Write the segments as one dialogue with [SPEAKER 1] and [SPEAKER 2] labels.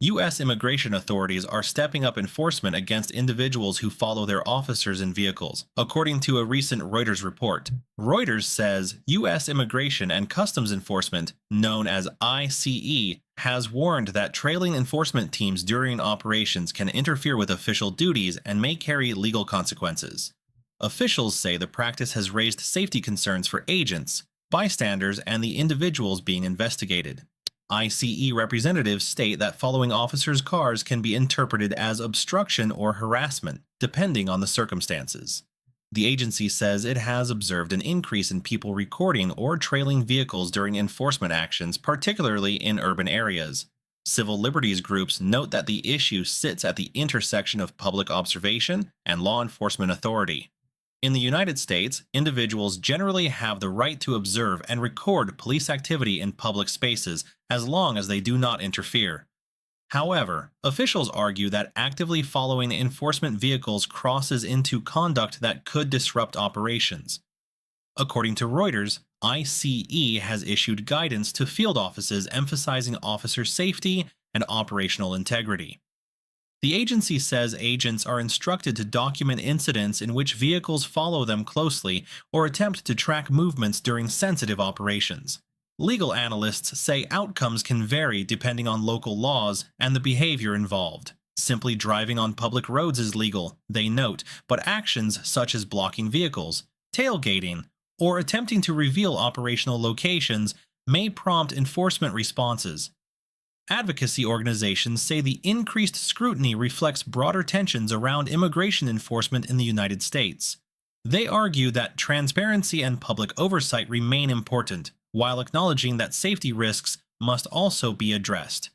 [SPEAKER 1] U.S. immigration authorities are stepping up enforcement against individuals who follow their officers in vehicles, according to a recent Reuters report. Reuters says U.S. Immigration and Customs Enforcement, known as ICE, has warned that trailing enforcement teams during operations can interfere with official duties and may carry legal consequences. Officials say the practice has raised safety concerns for agents, bystanders, and the individuals being investigated. ICE representatives state that following officers' cars can be interpreted as obstruction or harassment, depending on the circumstances. The agency says it has observed an increase in people recording or trailing vehicles during enforcement actions, particularly in urban areas. Civil liberties groups note that the issue sits at the intersection of public observation and law enforcement authority. In the United States, individuals generally have the right to observe and record police activity in public spaces as long as they do not interfere. However, officials argue that actively following enforcement vehicles crosses into conduct that could disrupt operations. According to Reuters, ICE has issued guidance to field offices emphasizing officer safety and operational integrity. The agency says agents are instructed to document incidents in which vehicles follow them closely or attempt to track movements during sensitive operations. Legal analysts say outcomes can vary depending on local laws and the behavior involved. Simply driving on public roads is legal, they note, but actions such as blocking vehicles, tailgating, or attempting to reveal operational locations may prompt enforcement responses. Advocacy organizations say the increased scrutiny reflects broader tensions around immigration enforcement in the United States. They argue that transparency and public oversight remain important, while acknowledging that safety risks must also be addressed.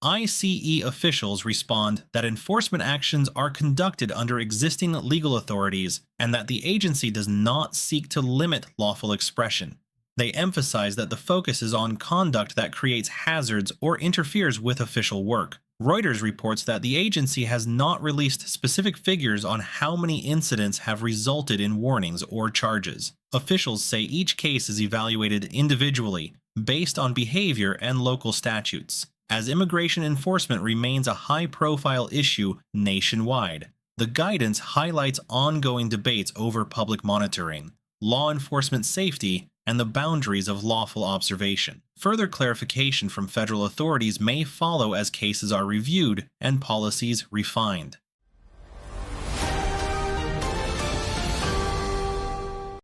[SPEAKER 1] ICE officials respond that enforcement actions are conducted under existing legal authorities and that the agency does not seek to limit lawful expression. They emphasize that the focus is on conduct that creates hazards or interferes with official work. Reuters reports that the agency has not released specific figures on how many incidents have resulted in warnings or charges. Officials say each case is evaluated individually, based on behavior and local statutes, as immigration enforcement remains a high-profile issue nationwide. The guidance highlights ongoing debates over public monitoring, law enforcement safety, and the boundaries of lawful observation. Further clarification from federal authorities may follow as cases are reviewed and policies refined.